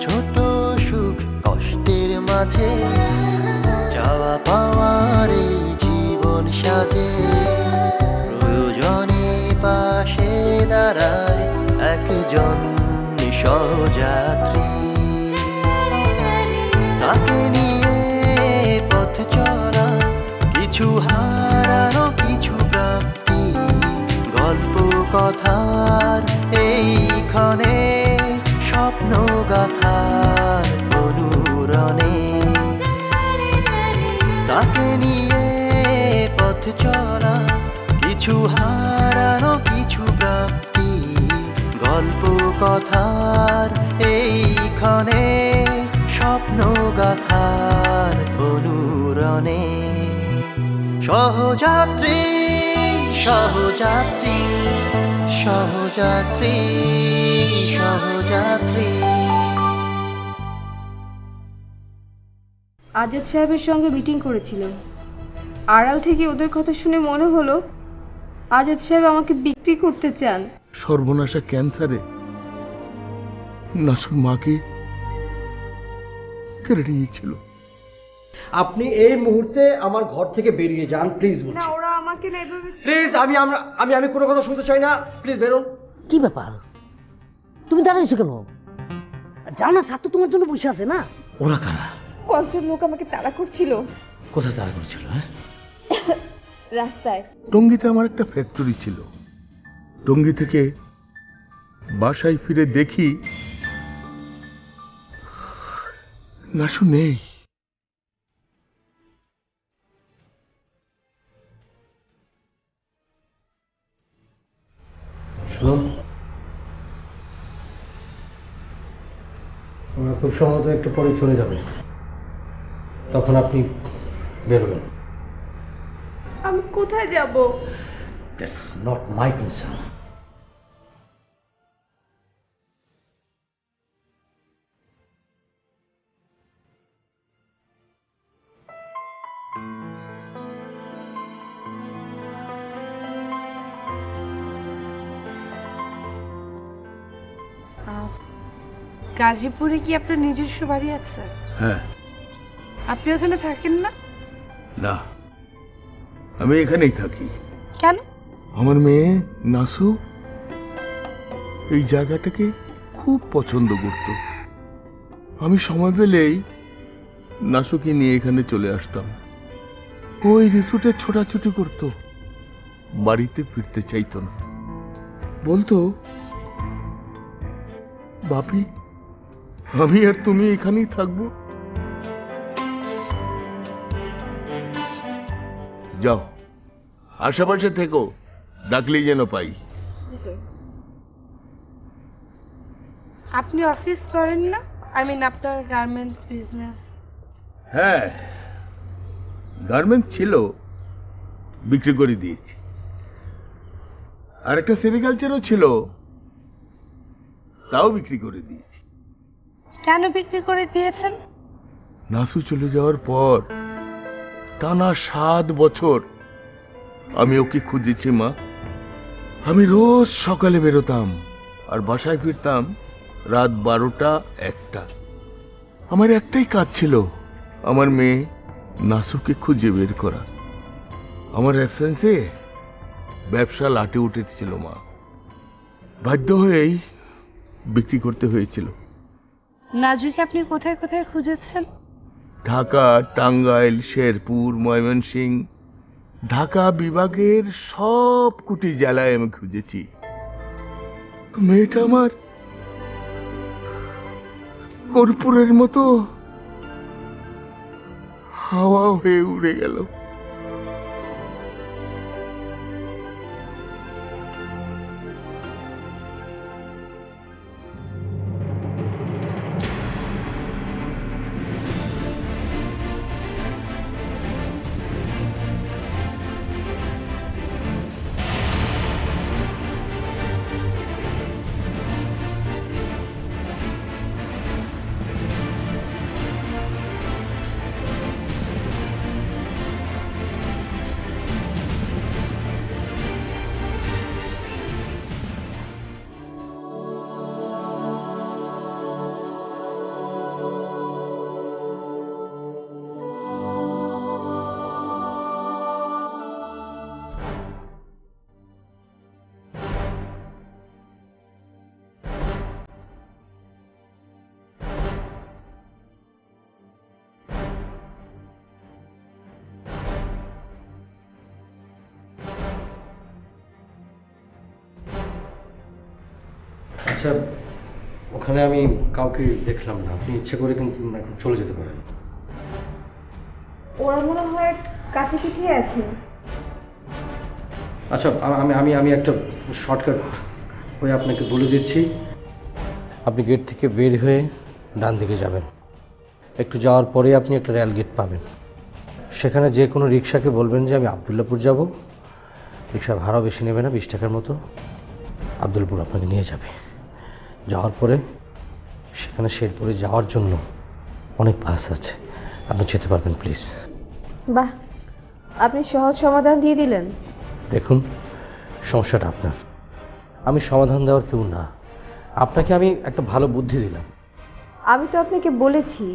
ছোট সুখ কষ্টের মাঝে চাওয়া পাওয়ার এই জীবন সাথে প্রয়োজনে পাশে দাঁড়ায় একজন সহযাত্রী। তাকে নিয়ে পথ চলা, কিছু হারানো কিছু প্রাপ্তি, গল্প কথার এইখানে স্বপ্ন গাথার অনুরণে। তাকে নিয়ে পথ চলা, কিছু হারানো কিছু প্রাপ্তি, গল্প কথার এইখানে স্বপ্ন গাথার অনুরণে। সহযাত্রী সহযাত্রী সহযাত্রী সহযাত্রী। আজাদ সাহেবের সঙ্গে মিটিং করেছিলাম। আড়াল থেকে ওদের কথা শুনে মনে হলো আজাদ সাহেব আমাকে বিক্রি করতে চান। সর্বনাশা ক্যান্সারে নাসুর মাকে কেড়ে নিয়েছিল। আপনি এই মুহূর্তে আমার ঘর থেকে বেরিয়ে যান প্লিজ। না, ওরা আমাকে না এভাবে। প্লিজ, আমি কোনো কথা শুনতে চাই না, প্লিজ বেরোন। কি ব্যাপার, তুমি দাঁড়াইছো কেন? যাও না, স্যার তো তোমার জন্য বসে আছে না। ওরা কারা? কয়েকজন লোক আমাকে তাড়া করছিল। কোথায় তারা করেছিল? হ্যাঁ, রাস্তায়। টঙ্গীতে আমার একটা ফ্যাক্টরি ছিল। টঙ্গী থেকে বাসায় ফিরে দেখি নাসু নেই। শুনুন, আমরা খুব সম্ভবত একটু পরে চলে যাবে, তখন আপনি বেরোবেন। আমি কোথায় যাব? That's not my concern. গাজীপুরে কি আপনার নিজস্ব বাড়ি আছে? হ্যাঁ। আপনি ওখানে থাকেন না? না, আমি এখানেই থাকি। কেন? আমার মেয়ে নাসু এই জায়গাটাকে খুব পছন্দ করত। আমি সময় পেলেই নাসুকে নিয়ে এখানে চলে আসতাম। ওই রিসোর্টে ছোটাছুটি করত, বাড়িতে ফিরতে চাইতো না। বলতো, বাপি আমি আর তুমি এখানেই থাকবো। যাও, আশেপাশে থেকো, ডাকলেই যেন পাই। আপনি অফিস করেন না? আই মিন আপনার গার্মেন্টস বিজনেস। হ্যাঁ, গার্মেন্ট ছিল, বিক্রি করে দিয়েছি। আর একটা সেরিকালচারও ছিল, তাও বিক্রি করে দিয়েছি। কেন বিক্রি করে দিয়েছেন? নাসু চলে যাওয়ার পর টানা 7 বছর আমি ওকে খুঁজেছি মা। আমি রোজ সকালে বেরোতাম আর বাসায় ফিরতাম রাত 12টা 1টা। আমার একটাই কাজ ছিল, আমার মেয়ে নাসুকে খুঁজে বের করা। আমার অ্যাবসেন্সে ব্যবসা লাটে উঠেছিল মা, বাধ্য হয়েই বিক্রি করতে হয়েছিল। নাজুকে আপনি কোথায় কোথায় খুঁজেছেন? ঢাকা, টাঙ্গাইল, শেরপুর, ময়মনসিংহ, ঢাকা বিভাগের সব কুটি জেলায় আমি খুঁজেছি। মেয়েটা আমার কর্পূরের মতো হাওয়া হয়ে উড়ে গেল। আচ্ছা, ওখানে আমি কাউকে দেখলাম না। আপনি ইচ্ছে করে কিন্তু এখন চলে যেতে পারেন। ওরা মনে হয় কাছে পিঠে আছে। আচ্ছা, আমি একটা শর্টকাট হয়ে আপনাকে বলে দিচ্ছি। আপনি গেট থেকে বের হয়ে ডান দিকে যাবেন। একটু যাওয়ার পরে আপনি একটা রেল গেট পাবেন। সেখানে যে কোনো রিক্সাকে বলবেন যে আমি আবদুল্লাপুর যাব, রিক্সার ভাড়াও বেশি নেবে না, 20 টাকার মতো। আবদুল্লাপুর আপনাকে নিয়ে যাবে। যাওয়ার পরে সেখানে শেরপুরে যাওয়ার জন্য অনেক বাস আছে, আপনি যেতে পারবেন। প্লিজ। বাহ, আপনি সহজ সমাধান দিয়ে দিলেন। দেখুন, সমস্যাটা আপনার, আমি সমাধান দেওয়ার কেউ না। আপনাকে আমি একটা ভালো বুদ্ধি দিলাম। আমি তো আপনাকে বলেছি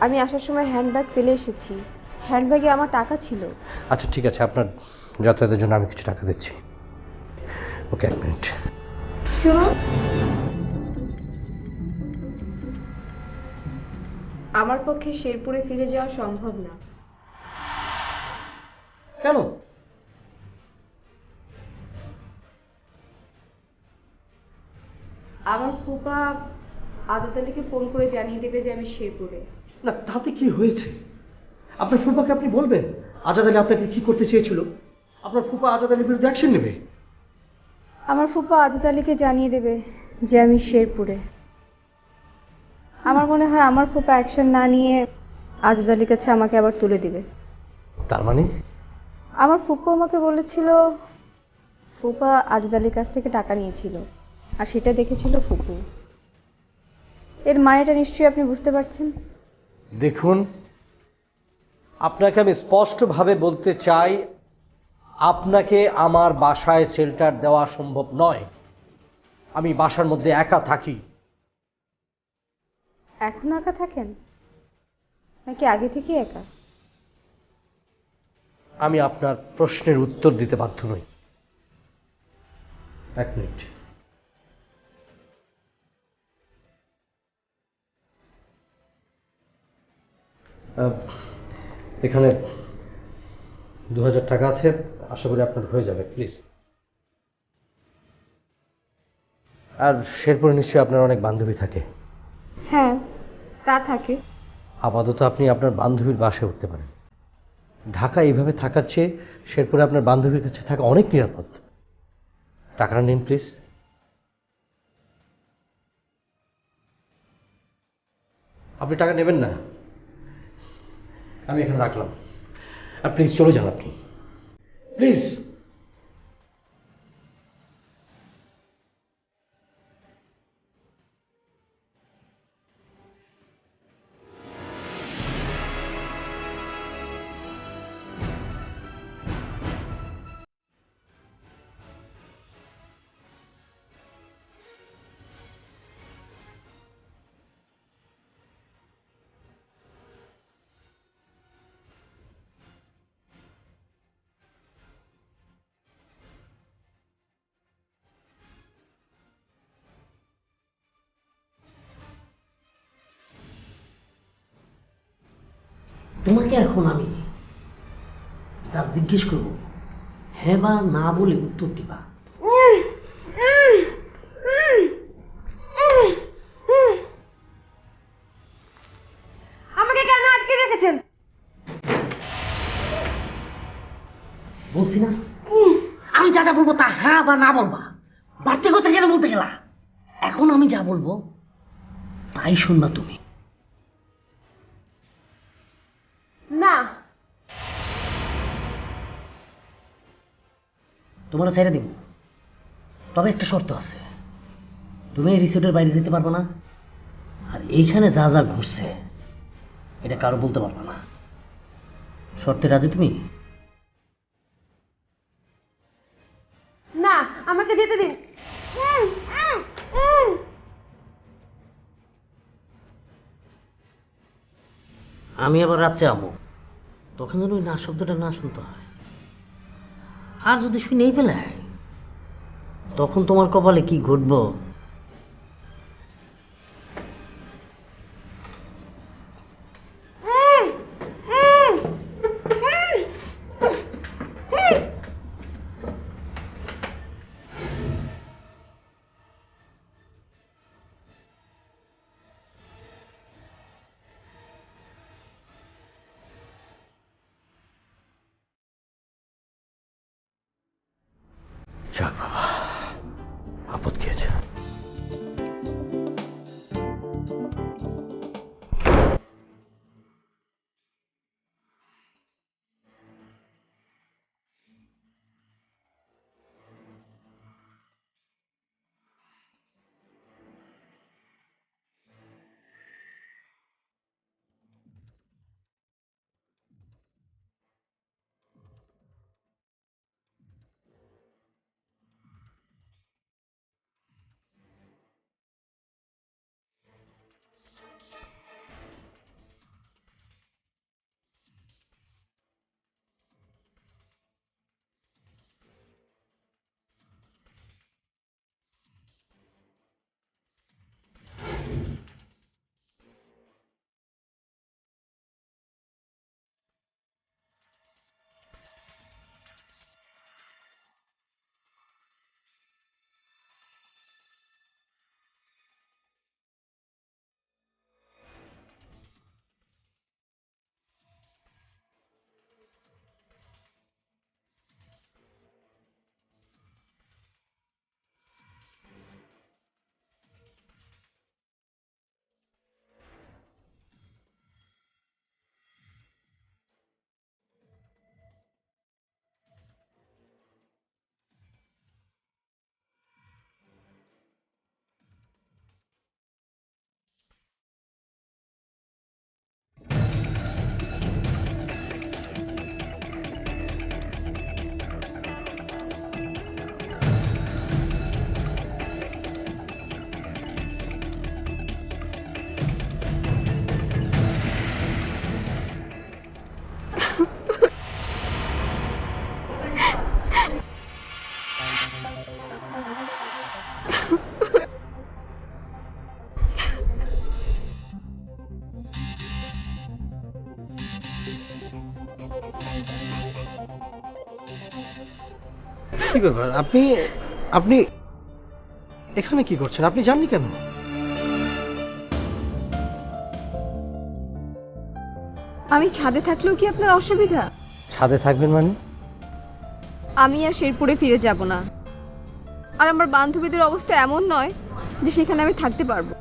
আমি আসার সময় হ্যান্ডব্যাগ ফেলে এসেছি, হ্যান্ডব্যাগে আমার টাকা ছিল। আচ্ছা ঠিক আছে, আপনার যাতায়াতের জন্য আমি কিছু টাকা দিচ্ছি। ওকে, 1 মিনিট। শুনুন, আমার পক্ষে শেরপুরে ফিরে যাওয়া সম্ভব না। কেন? আমার ফুপা আজাদ আলীকে ফোন করে জানিয়ে দেবে যে আমি শেরপুরে। না, তাতে কি হয়েছে? আপনার ফুপাকে আপনি বলবেন আজাদ আলী আপনাকে কি করতে চেয়েছিল। আপনার ফুপা আজাদ আলীর বিরুদ্ধে অ্যাকশন নেবে। আমার ফুপা আজাদ আলীকে জানিয়ে দেবে যে আমি শেরপুরে। আমার মনে হয় আমার ফুপা অ্যাকশন না নিয়ে আজাদ আলীর কাছে আমাকে আবার তুলে দিবে। তার মানে? আমার ফুপা আমাকে বলেছিল ফুপা আজাদ আলীর কাছ থেকে টাকা নিয়েছিল, আর সেটা দেখেছিল ফুপু। এর মানেটা নিশ্চয়ই আপনি বুঝতে পারছেন। দেখুন, আপনাকে আমি স্পষ্টভাবে বলতে চাই, আপনাকে আমার বাসায় শেল্টার দেওয়া সম্ভব নয়। আমি বাসার মধ্যে একা থাকি। এখন একা থাকেন নাকি আগে থেকে একা? আমি আপনার প্রশ্নের উত্তর দিতে বাধ্য নই। 1 মিনিট। এখানে 2000 টাকা আছে, আশা করি আপনার হয়ে যাবে। প্লিজ। আর শেরপুরে নিশ্চয়ই আপনার অনেক বান্ধবী থাকে। হ্যাঁ, তা থাকে। আপাতত আপনি আপনার বান্ধবীর বাসায় উঠতে পারেন। ঢাকা এইভাবে থাকার চেয়ে শেরপুরে আপনার বান্ধবীর কাছে থাকা অনেক নিরাপদ। টাকাটা নিন প্লিজ। আপনি টাকা নেবেন না? আমি এখানে রাখলাম, আর প্লিজ চলে যান আপনি, প্লিজ। তোমাকে এখন আমি যা জিজ্ঞেস করবো হ্যাঁ বা না বলে উত্তর দিবা। আমাকে কেন আটকে রেখেছেন? বলছি না, আমি যা যা বলবো তা হ্যাঁ বা না বলবা। বাড়তি কথা কেন বলতে গেলা? এখন আমি যা বলবো তাই শুনবা তুমি। না, তোমার ছেড়ে দিব, তবে একটা শর্ত আছে। তুমি এই রিসোর্টের বাইরে যেতে পারবে না, আর এইখানে যা যা ঘুরছে এটা কারো বলতে পারবে না। শর্তে রাজি তুমি? না, আমাকে যেতে দিন। আমি আবার রাত্রে আমো, তখন যেন ওই না শব্দটা না শুনতে হয়। আর যদি শুনেই ফেলায় তখন তোমার কপালে কি ঘটবো কি ব্যাপার, আপনি আপনি এখানে কি করছেন? আপনি জাননি কেন? আমি ছাদে থাকলেও কি আপনার অসুবিধা? ছাদে থাকবেন মানে? আমি আর শেরপুরে ফিরে যাব না, আর আমার বান্ধবীদের অবস্থা এমন নয় যে সেখানে আমি থাকতে পারবো।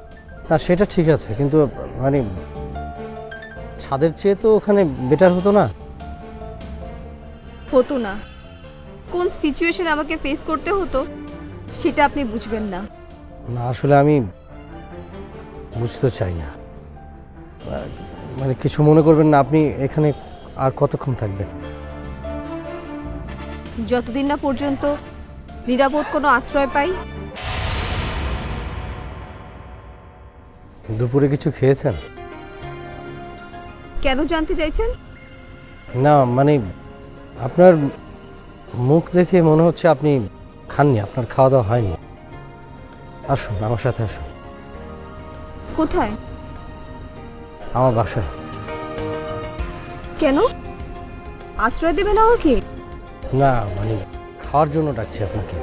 না সেটা ঠিক আছে, কিন্তু মানে ছাদের চেয়ে তো ওখানে বেটার হতো না? হতো না, কোন সিচুয়েশনে আমাকে ফেস করতে হতো সেটা আপনি বুঝবেন না। না আসলে আমি বুঝতে চাই না, মানে কিছু মনে করবেন না। আপনি এখানে আর কতক্ষণ থাকবেন? যতদিন না পর্যন্ত নিরাপদ কোনো আশ্রয় পাই। দুপুরে কিছু খেয়েছেন? কেন জানতে চাইছেন? না মানে আপনার মুখ দেখে মনে হচ্ছে আপনি খাননি, আপনার খাওয়া দাওয়া হয়নি। আসুন আমার সাথে আসুন। কোথায়? আমার বাসায়। কেন? আশ্রয় দেবেন আমাকে? না মানে খাওয়ার জন্য ডাকছি আপনাকে।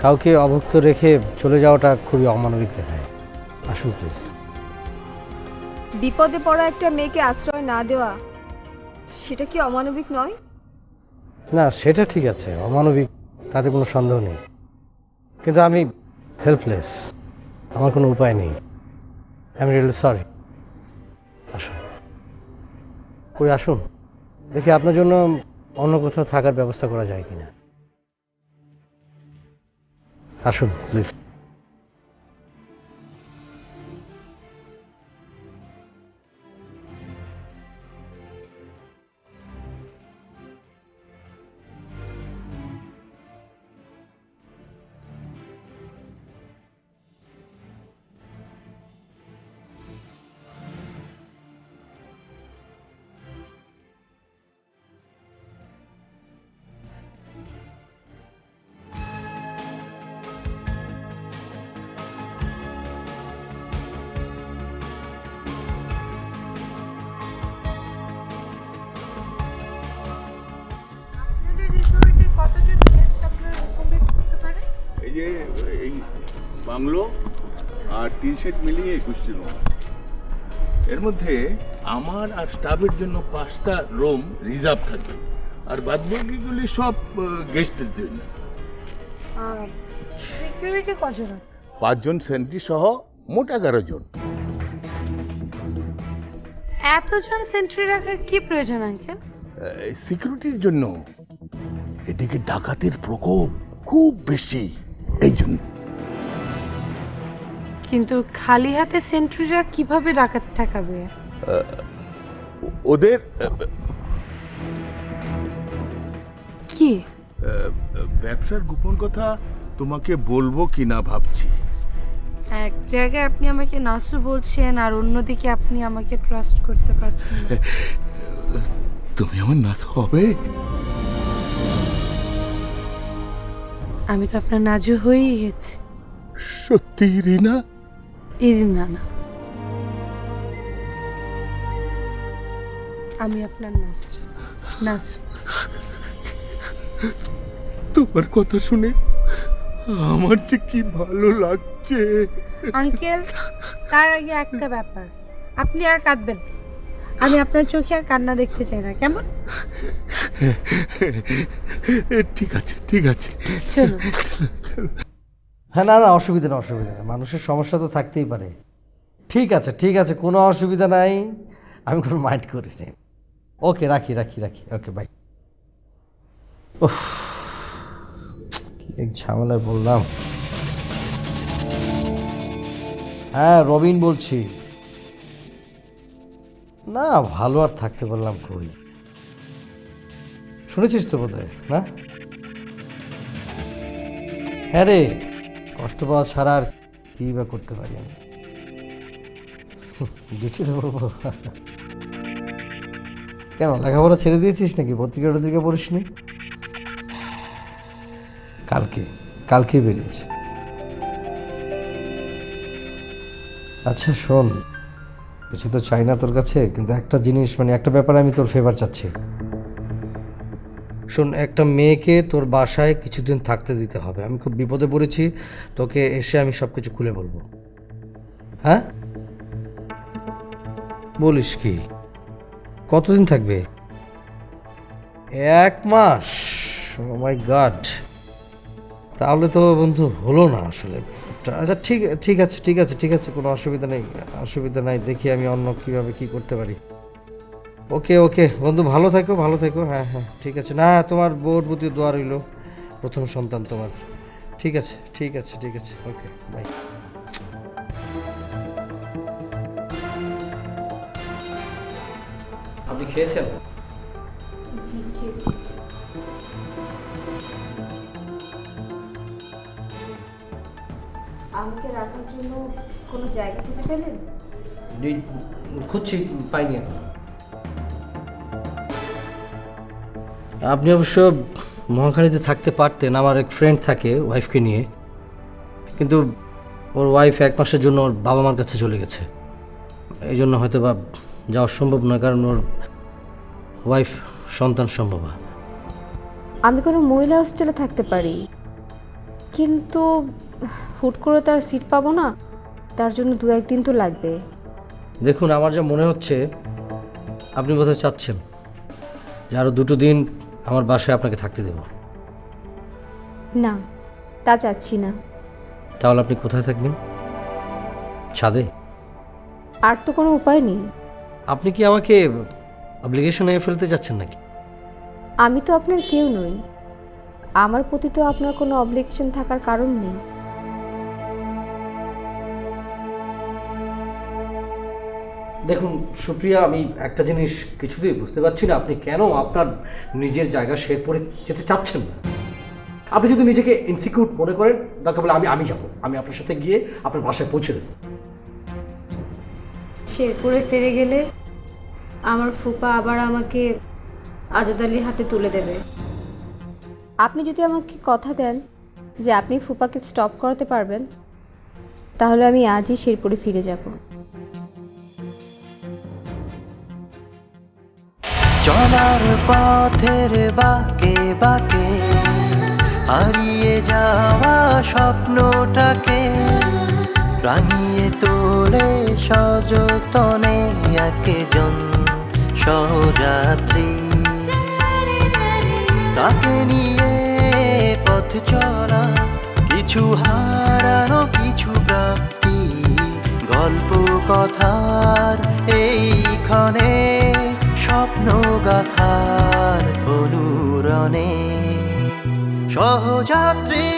কাউকে অভুক্ত রেখে চলে যাওয়াটা খুবই অমানবিক দেখায়। আসুন প্লিজ। বিপদে পড়া একটা মেয়েকে আশ্রয় না দেওয়া সেটা কি অমানবিক নয়? না সেটা ঠিক আছে, অমানবিক, তাতে কোনো সন্দেহ নেই, কিন্তু আমি হেল্পলেস, আমার কোনো উপায় নেই। I am really sorry. আসুন, কই আসুন, দেখি আপনার জন্য অন্য কোথাও থাকার ব্যবস্থা করা যায় কিনা। আসুন প্লিজ। এই যে এই বাংলো আর টিন শেড মিলিয়ে 21টি রুম। এর মধ্যে আমার আর স্টাফের জন্য 5টা রুম রিজার্ভ থাকবে, আর বাদবাকিগুলি সব গেস্টদের জন্য। সিকিউরিটি কজন আছে? 5 জন সেন্ট্রি সহ মোট 11 জন। এতজন সেন্ট্রি রাখার কি প্রয়োজন আঙ্কেল? সিকিউরিটির জন্য। এদিকে ডাকাতের প্রকোপ খুব বেশি, এই জন্য। কিন্তু খালি হাতে সেন্ট্রিরা কিভাবে ডাকাত ঠেকাবে? ওদের কি ব্যবসার গোপন কথা তোমাকে বলবো কিনা ভাবছি। এক জায়গায় আপনি আমাকে নাসু বলছেন আর অন্যদিকে আপনি আমাকে ট্রাস্ট করতে পারছেন না। তুমি আমার নাচ হবে? আমি তো আপনার নাজু হয়েই গেছি। সত্যি রিনা? ইরিনা না, আমি আপনার নাসু। তোমার কথা শুনে আমার যে কি ভালো লাগছে। আঙ্কেল, তার আগে একটা ব্যাপার, আপনি আর কাঁদবেন, আমি আপনার চোখে আর কান্না দেখতে চাই না, কেমন? ঠিক আছে ঠিক আছে, চলো। হ্যাঁ, না না অসুবিধা না, অসুবিধা না, মানুষের সমস্যা তো থাকতেই পারে। ঠিক আছে ঠিক আছে, কোনো অসুবিধা নাই, আমি কোনো মাইন্ড করি নি। ওকে, রাখি রাখি রাখি, ওকে বাই। ওহ, কি এক ঝামেলায় বললাম। হ্যাঁ রবিন বলছি। না ভালো আর থাকতে পারলাম কই, শুনেছিস তো বোধহয় না? হ্যাঁ রে, কষ্ট পাওয়া ছাড়া আর কি বা করতে পারি আমি। ডিটেলে বলবো? কেন, লেখাপড়া ছেড়ে দিয়েছিস নাকি? পত্রিকা পড়িসনি? কালকে বেরিয়েছে। আচ্ছা শোন, কিছু তো চাই না তোর কাছে, কিন্তু একটা জিনিস, মানে একটা ব্যাপারে আমি তোর ফেভার চাচ্ছি। শোন, একটা মেয়েকে তোর বাসায় কিছুদিন থাকতে দিতে হবে। আমি খুব বিপদে পড়েছি, তোকে এসে আমি সব কিছু খুলে বলবো। হ্যাঁ, বলিস কি? কতদিন থাকবে? 1 মাস? ও মাই গড, তাহলে তো বন্ধু হলো না আসলে। আচ্ছা ঠিক আছে, কোনো অসুবিধা নাই, দেখি আমি অন্য কিভাবে কি করতে পারি। ওকে বন্ধু, ভালো থেকো। হ্যাঁ, ঠিক আছে। না, তোমার বউর প্রতি দোয়া রইল, প্রথম সন্তান তোমার। ঠিক আছে, ওকে, বাই। আপনি খেয়েছেন? জি, খেয়েছি। আমাকে রাখার জন্য কোনো জায়গা খুঁজে পেলেন? খুঁজছি, পাইনি এখন। আপনি অবশ্য মহাখালীতে থাকতে পারতেন, আমার এক ফ্রেন্ড থাকে ওয়াইফকে নিয়ে, কিন্তু ওর ওয়াইফ 1 মাসের জন্য ওর বাবা মার কাছে চলে গেছে। এই জন্য হয়তো বা যাওয়া সম্ভব নয়, কারণ ওর ওয়াইফ সন্তান সম্ভবা। আমি কোনো মহিলা হোস্টেলে থাকতে পারি, কিন্তু হুট করে তার সিট পাবো না, তার জন্য 2-1 দিন তো লাগবে। দেখুন, আমার যা মনে হচ্ছে আপনি বোধহয় চাচ্ছেন যে আরও 2 দিন আমার বাসায় আপনাকে থাকতে দেব। না, তা চাচ্ছি না। তাহলে আপনি কোথায় থাকবেন? ছাদে? আর তো কোনো উপায় নেই। আপনি কি আমাকে অব্লিগেশনে ফেলতে যাচ্ছেন নাকি? আমি তো আপনার কেউ নই, আমার প্রতি তো আপনার কোনো অব্লিগেশন থাকার কারণ নেই। দেখুন সুপ্রিয়া, আমি একটা জিনিস কিছুতেই বুঝতে পারছি না, আপনি কেন আপনার নিজের জায়গা শেয়ার করে যেতে চাচ্ছেন না। আপনি যদি নিজেকে ইনসিকিউর মনে করেন, দরকার বলে আমি যাব, আমি আপনার সাথে গিয়ে আপনার বাসায় পৌঁছে দেব। শেরপুরে ফিরে গেলে আমার ফুপা আবার আমাকে আজাদ আলীর হাতে তুলে দেবে। আপনি যদি আমাকে কথা দেন যে আপনি ফুপাকে স্টপ করাতে পারবেন, তাহলে আমি আজই শেরপুরে ফিরে যাব। চলার পথের বাঁকে বাঁকে হারিয়ে যাওয়া স্বপ্নটাকে রাঙিয়ে তোলে সযতনে একজন সহযাত্রী। তাকে নিয়ে পথ চলা, কিছু হারানো কিছু প্রাপ্তি, গল্প কথার এইখানে স্বপ্ন গাথার অনুরণে সহযাত্রী।